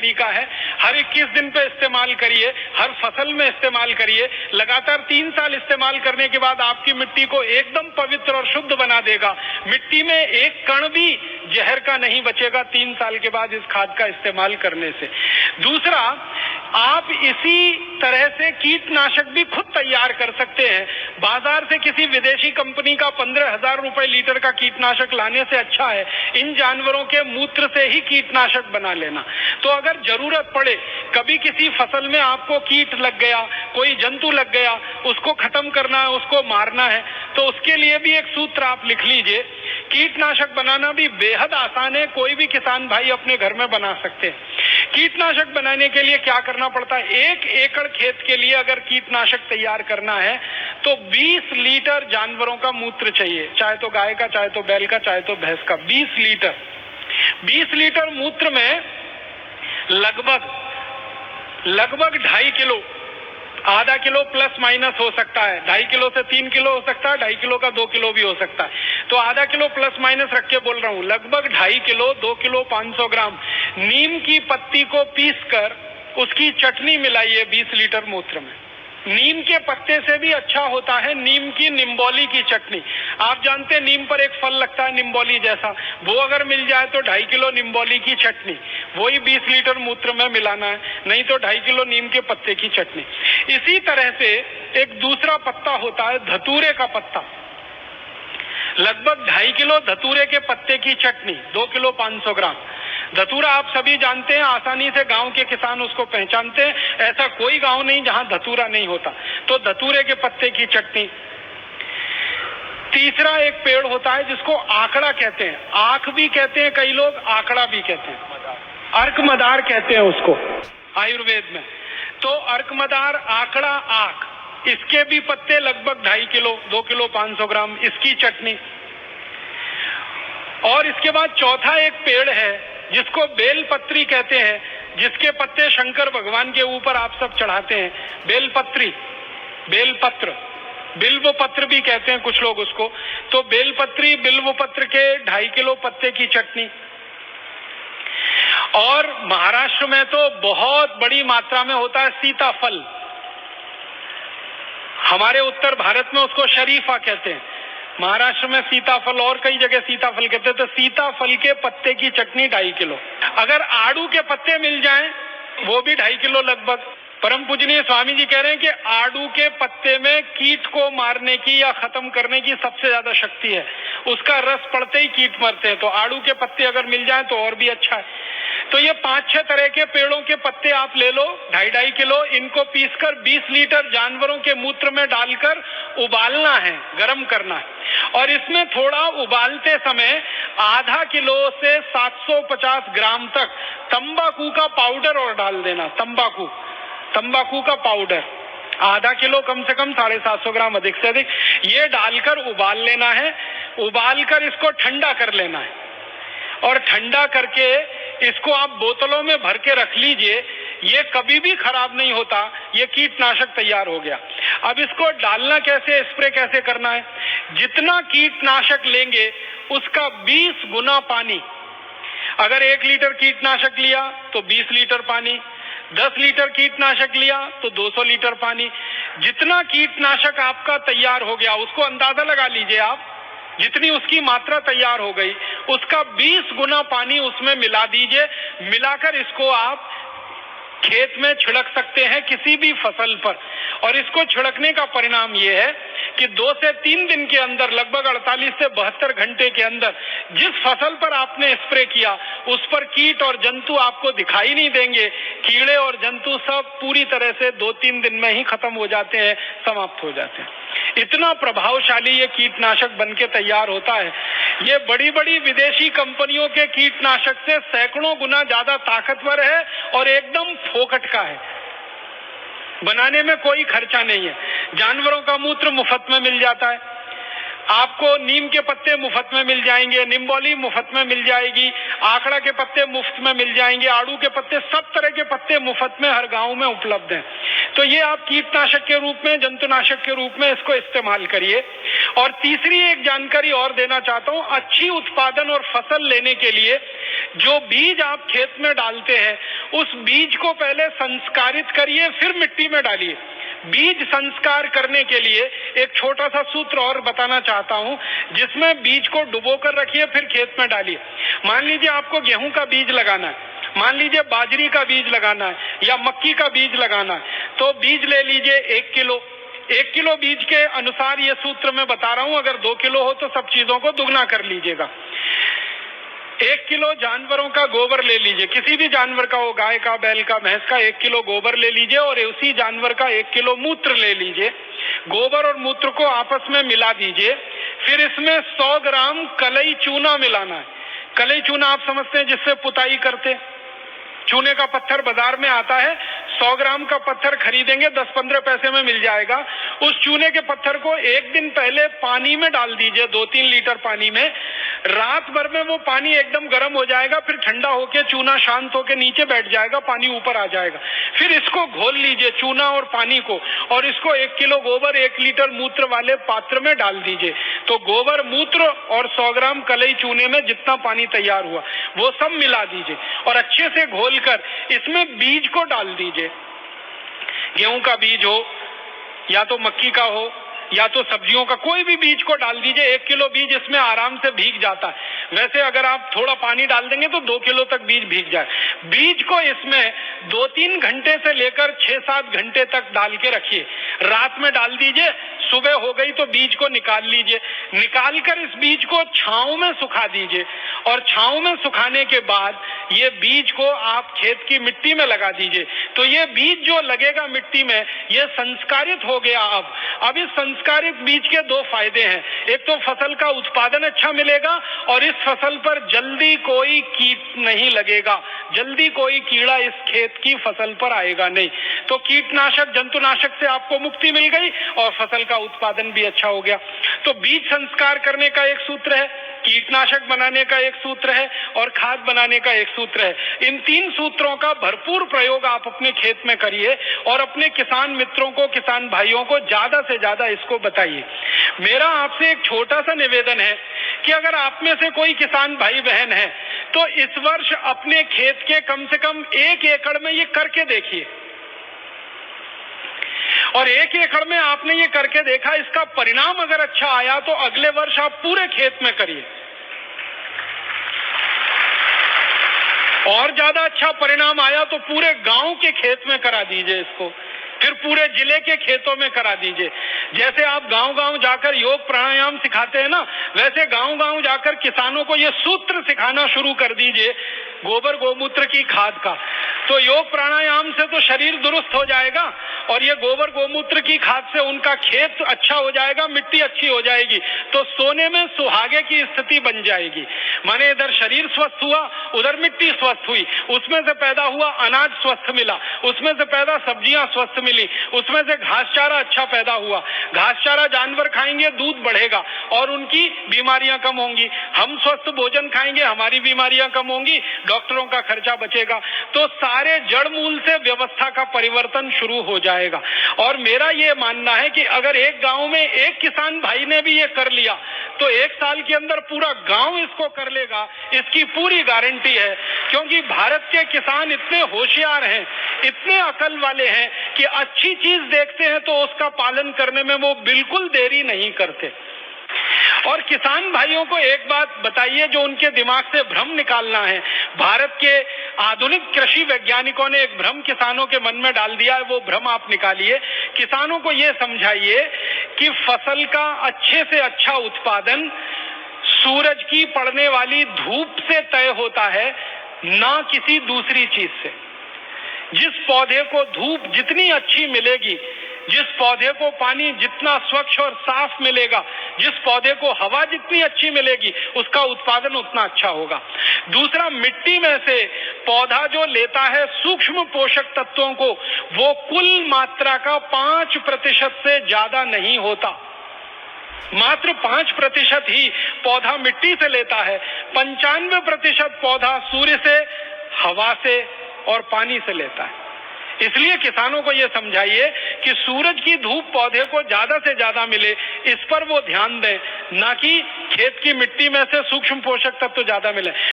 तरीका है। हर 21 दिन पे इस्तेमाल करिए, हर फसल में इस्तेमाल करिए। लगातार 3 साल इस्तेमाल करने के बाद आपकी मिट्टी को एकदम पवित्र और शुद्ध बना देगा। मिट्टी में एक कण भी जहर का नहीं बचेगा 3 साल के बाद इस खाद का इस्तेमाल करने से। दूसरा, आप इसी तरह से कीटनाशक भी खुद तैयार कर सकते हैं। बाजार से किसी विदेशी कंपनी का 15,000 रुपए लीटर का कीटनाशक लाने से अच्छा है इन जानवरों के मूत्र से ही कीटनाशक बना लेना। तो अगर जरूरत पड़े, कभी किसी फसल में आपको कीट लग गया, कोई जंतु लग गया, उसको खत्म करना है, उसको मारना है, तो उसके लिए भी एक सूत्र आप लिख लीजिए। कीटनाशक बनाना भी बेहद आसान है, कोई भी किसान भाई अपने घर में बना सकते हैं। कीटनाशक बनाने के लिए क्या करना पड़ता है? 1 एकड़ खेत के लिए अगर कीटनाशक तैयार करना है तो 20 लीटर जानवरों का मूत्र चाहिए, चाहे तो गाय का, चाहे तो बैल का, चाहे तो भैंस का। 20 लीटर। 20 लीटर मूत्र में लगभग 2.5 किलो, आधा किलो प्लस माइनस हो सकता है, 2.5 किलो से 3 किलो हो सकता है, 2.5 किलो का 2 किलो भी हो सकता है, तो आधा किलो प्लस माइनस रख के बोल रहा हूं। लगभग 2.5 किलो, 2 किलो 500 ग्राम नीम की पत्ती को पीसकर उसकी चटनी मिलाइए 20 लीटर मूत्र में। नीम के पत्ते से भी अच्छा होता है नीम की निम्बोली की चटनी। आप जानते हैं नीम पर एक फल लगता है निम्बोली जैसा, वो अगर मिल जाए तो 2.5 किलो निम्बोली की चटनी, वही 20 लीटर मूत्र में मिलाना है, नहीं तो 2.5 किलो नीम के पत्ते की चटनी। इसी तरह से एक दूसरा पत्ता होता है धतूरे का पत्ता, लगभग 2.5 किलो धतूरे के पत्ते की चटनी, 2 किलो 500 ग्राम। धतूरा आप सभी जानते हैं, आसानी से गांव के किसान उसको पहचानते हैं, ऐसा कोई गांव नहीं जहां धतूरा नहीं होता। तो धतूरे के पत्ते की चटनी। तीसरा एक पेड़ होता है जिसको आकड़ा कहते हैं, आंख भी कहते हैं कई लोग, आकड़ा भी कहते हैं, अर्कमदार कहते हैं उसको आयुर्वेद में। तो अर्कमदार, आकड़ा, आंख, इसके भी पत्ते लगभग 2.5 किलो, 2 किलो 500 ग्राम, इसकी चटनी। और इसके बाद चौथा एक पेड़ है जिसको बेलपत्री कहते हैं, जिसके पत्ते शंकर भगवान के ऊपर आप सब चढ़ाते हैं, बेलपत्री, बेलपत्र, बिल्व पत्र भी कहते हैं कुछ लोग उसको। तो बेलपत्री, बिल्व पत्र के 2.5 किलो पत्ते की चटनी। और महाराष्ट्र में तो बहुत बड़ी मात्रा में होता है सीताफल, हमारे उत्तर भारत में उसको शरीफा कहते हैं, महाराष्ट्र में सीताफल और कई जगह सीताफल कहते हैं। तो सीताफल के पत्ते की चटनी 2.5 किलो। अगर आड़ू के पत्ते मिल जाएं, वो भी 2.5 किलो लगभग। परम पूजनीय स्वामी जी कह रहे हैं कि आड़ू के पत्ते में कीट को मारने की या खत्म करने की सबसे ज्यादा शक्ति है, उसका रस पड़ते ही कीट मरते हैं, तो आड़ू के पत्ते अगर मिल जाएं तो और भी अच्छा है। तो ये 5-6 तरह के पेड़ों के पत्ते आप ले लो, 2.5 किलो, इनको पीसकर 20 लीटर जानवरों के मूत्र में डालकर उबालना है, गर्म करना है। और इसमें थोड़ा उबालते समय आधा किलो से 750 ग्राम तक तंबाकू का पाउडर और डाल देना। तंबाकू का पाउडर आधा किलो, कम से कम 750 ग्राम, अधिक से अधिक, ये डालकर उबाल लेना है। उबालकर इसको ठंडा कर लेना है और ठंडा करके इसको आप बोतलों में भर के रख लीजिए। ये कभी भी खराब नहीं होता, ये कीटनाशक तैयार हो गया। अब इसको डालना कैसे, स्प्रे कैसे करना है? जितना कीटनाशक लेंगे उसका 20 गुना पानी। अगर 1 लीटर कीटनाशक लिया तो 20 लीटर पानी, 10 लीटर कीटनाशक लिया तो 200 लीटर पानी। जितना कीटनाशक आपका तैयार हो गया उसको अंदाजा लगा लीजिए आप, जितनी उसकी मात्रा तैयार हो गई उसका 20 गुना पानी उसमें मिला दीजिए। मिलाकर इसको आप खेत में छिड़क सकते हैं किसी भी फसल पर। और इसको छिड़कने का परिणाम यह है कि 2 से 3 दिन के अंदर, लगभग 48 से 72 घंटे के अंदर जिस फसल पर आपने स्प्रे किया उस पर कीट और जंतु आपको दिखाई नहीं देंगे। कीड़े और जंतु सब पूरी तरह से 2-3 दिन में ही खत्म हो जाते हैं, समाप्त हो जाते हैं। इतना प्रभावशाली ये कीटनाशक बनके तैयार होता है। ये बड़ी बड़ी विदेशी कंपनियों के कीटनाशक से सैकड़ों गुना ज्यादा ताकतवर है और एकदम फोकट का है। बनाने में कोई खर्चा नहीं है, जानवरों का मूत्र मुफ्त में मिल जाता है। आपको नीम के पत्ते मुफ्त में मिल जाएंगे, निम्बोली मुफ्त में मिल जाएगी, आंकड़ा के पत्ते मुफ्त में मिल जाएंगे, आड़ू के पत्ते, सब तरह के पत्ते मुफ्त में हर गांव में उपलब्ध हैं। तो ये आप कीटनाशक के रूप में, जंतुनाशक के रूप में इसको इस्तेमाल करिए। और तीसरी एक जानकारी और देना चाहता हूं, अच्छी उत्पादन और फसल लेने के लिए जो बीज आप खेत में डालते हैं उस बीज को पहले संस्कारित करिए, फिर मिट्टी में डालिए। बीज संस्कार करने के लिए एक छोटा सा सूत्र और बताना चाहता हूं, जिसमें बीज को डुबो कर रखिए, फिर खेत में डालिए। मान लीजिए आपको गेहूं का बीज लगाना है, मान लीजिए बाजरी का बीज लगाना है या मक्की का बीज लगाना है, तो बीज ले लीजिए 1 किलो। 1 किलो बीज के अनुसार ये सूत्र मैं बता रहा हूं, अगर 2 किलो हो तो सब चीजों को दुगना कर लीजिएगा। 1 किलो जानवरों का गोबर ले लीजिए, किसी भी जानवर का हो, गाय का, बैल का, भैंस का, 1 किलो गोबर ले लीजिए और उसी जानवर का 1 किलो मूत्र ले लीजिए। गोबर और मूत्र को आपस में मिला दीजिए, फिर इसमें 100 ग्राम कलई चूना मिलाना है। कलई चूना आप समझते हैं जिससे पुताई करते, चूने का पत्थर बाजार में आता है, 100 ग्राम का पत्थर खरीदेंगे 10-15 पैसे में मिल जाएगा। उस चूने के पत्थर को 1 दिन पहले पानी में डाल दीजिए, 2-3 लीटर पानी में। रात भर में वो पानी एकदम गर्म हो जाएगा, फिर ठंडा होके चूना शांत होके नीचे बैठ जाएगा, पानी ऊपर आ जाएगा। फिर इसको घोल लीजिए, चूना और पानी को, और इसको 1 किलो गोबर 1 लीटर मूत्र वाले पात्र में डाल दीजिए। तो गोबर, मूत्र और 100 ग्राम कलई चूने में जितना पानी तैयार हुआ वो सब मिला दीजिए और अच्छे से घोल कर इसमें बीज को डाल दीजिए। गेहूं का बीज हो या तो मक्की का हो या तो सब्जियों का, कोई भी बीज को डाल दीजिए। 1 किलो बीज इसमें आराम से भीग जाता है। वैसे अगर आप थोड़ा पानी डाल देंगे तो 2 किलो तक बीज भीग जाए। बीज को इसमें 2-3 घंटे से लेकर 6-7 घंटे तक डाल के रखिए। रात में डाल दीजिए, सुबह हो गई तो बीज को निकाल लीजिए। निकाल कर इस बीज को छांव में सुखा दीजिए और छांव में सुखाने के बाद ये बीज को आप खेत की मिट्टी में लगा दीजिए। तो ये बीज जो लगेगा मिट्टी में, ये संस्कारित हो गया। अब इस संस्कारित बीज के 2 फायदे हैं। एक तो फसल का उत्पादन अच्छा मिलेगा और इस फसल पर जल्दी कोई कीट नहीं लगेगा, जल्दी कोई कीड़ा इस खेत की फसल पर आएगा नहीं। तो कीटनाशक, जंतुनाशक से आपको मुक्ति मिल गई और फसल का उत्पादन भी अच्छा हो गया। तो बीज संस्कार करने का एक सूत्र है, कीटनाशक बनाने का एक सूत्र है और खाद बनाने का एक सूत्र है। इन 3 सूत्रों का भरपूर प्रयोग आप अपने खेत में करिए और अपने किसान मित्रों को, किसान भाइयों को ज्यादा से ज्यादा इसको बताइए। मेरा आपसे एक छोटा सा निवेदन है कि अगर आप में से कोई किसान भाई बहन है तो इस वर्ष अपने खेत के कम से कम 1 एकड़ में ये करके देखिए। और 1 एकड़ में आपने ये करके देखा, इसका परिणाम अगर अच्छा आया तो अगले वर्ष आप पूरे खेत में करिए। और ज्यादा अच्छा परिणाम आया तो पूरे गांव के खेत में करा दीजिए इसको, फिर पूरे जिले के खेतों में करा दीजिए। जैसे आप गांव-गांव जाकर योग प्राणायाम सिखाते हैं ना, वैसे गांव-गांव जाकर किसानों को ये सूत्र सिखाना शुरू कर दीजिए गोबर गोमूत्र की खाद का। तो योग प्राणायाम से तो शरीर दुरुस्त हो जाएगा और ये गोबर गोमूत्र की खाद से उनका खेत अच्छा हो जाएगा, मिट्टी अच्छी हो जाएगी, तो सोने में सुहागे की स्थिति बन जाएगी। माने इधर शरीर स्वस्थ हुआ, उधर मिट्टी स्वस्थ हुई, उसमें से पैदा हुआ अनाज स्वस्थ मिला, उसमें से पैदा सब्जियां स्वस्थ मिली, उसमें से घास चारा अच्छा पैदा हुआ। घास चारा जानवर खाएंगे, दूध बढ़ेगा और उनकी बीमारियां कम होंगी। हम स्वस्थ भोजन खाएंगे, हमारी बीमारियां कम होंगी, डॉक्टरों का खर्चा बचेगा। तो सारे जड़ मूल से व्यवस्था का परिवर्तन शुरू हो जाएगा। और मेरा ये मानना है कि अगर एक गांव में एक किसान भाई ने भी ये कर लिया तो 1 साल के अंदर पूरा गांव इसको कर लेगा, इसकी पूरी गारंटी है। क्योंकि भारत के किसान इतने होशियार हैं, इतने अकल वाले हैं कि अच्छी चीज देखते हैं तो उसका पालन करने में वो बिल्कुल देरी नहीं करते। और किसान भाइयों को एक बात बताइए जो उनके दिमाग से भ्रम निकालना है। भारत के आधुनिक कृषि वैज्ञानिकों ने एक भ्रम किसानों के मन में डाल दिया है, वो भ्रम आप निकालिए। किसानों को ये समझाइए कि फसल का अच्छे से अच्छा उत्पादन सूरज की पड़ने वाली धूप से तय होता है, ना किसी दूसरी चीज से। जिस पौधे को धूप जितनी अच्छी मिलेगी, जिस पौधे को पानी जितना स्वच्छ और साफ मिलेगा, जिस पौधे को हवा जितनी अच्छी मिलेगी, उसका उत्पादन उतना अच्छा होगा। दूसरा, मिट्टी में से पौधा जो लेता है सूक्ष्म पोषक तत्वों को, वो कुल मात्रा का 5% से ज्यादा नहीं होता। मात्र 5% ही पौधा मिट्टी से लेता है, 95% पौधा सूर्य से, हवा से और पानी से लेता है। इसलिए किसानों को यह समझाइए कि सूरज की धूप पौधे को ज्यादा से ज्यादा मिले, इस पर वो ध्यान दें, ना कि खेत की मिट्टी में से सूक्ष्म पोषक तत्व ज्यादा मिले।